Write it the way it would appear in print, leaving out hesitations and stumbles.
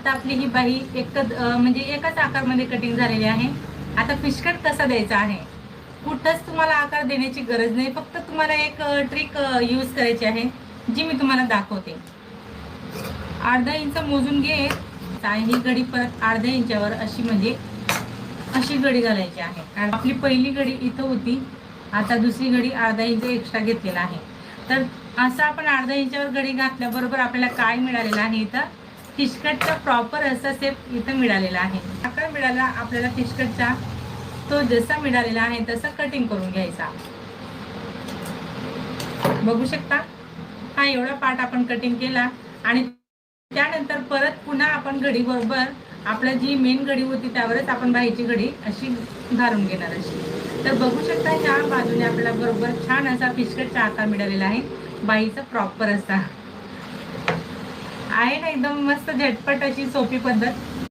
आता आपली ही बाही म्हणजे एकाच आकारमध्ये कटिंग झालेली आहे. आता फिशकट कसा द्यायचा आहे, कुठंच तुम्हाला आकार देण्याची गरज नाही. फक्त तुम्हाला एक ट्रिक यूज करायची आहे, जी मी तुम्हाला दाखवते. अर्धा इंच मोजून घे. ही घडी परत अर्ध्या इंचावर अशी म्हणजे अशी घडी घालायची आहे. कारण आपली पहिली घडी इथं होती, आता दुसरी घडी अर्धा इंच एक्स्ट्रा घेतलेला आहे. तर असं आपण अर्धा इंचावर घडी घातल्याबरोबर आपल्याला काय मिळालेलं आहे, इथं फिशकटचा प्रॉपर असा शेप इथं मिळालेला आहे. आकार मिळाला आपल्याला फिशकटचा, तो जसा मिळालेला आहे तसा कटिंग करून घ्यायचा. बघू शकता, हा एवढा पार्ट आपण कटिंग केला आणि त्यानंतर परत पुन्हा आपण घडी बरोबर आपल्या जी मेन घडी होती त्यावरच आपण बाहीची घडी अशी घालून घेणार अशी. तर बघू शकता ह्या बाजूने आपल्याला बरोबर छान असा फिशकटचा आकार मिळालेला आहे, बाहीचा प्रॉपर असा आहे ना. एकदम मस्त झटपट अशी सोपी पद्धत.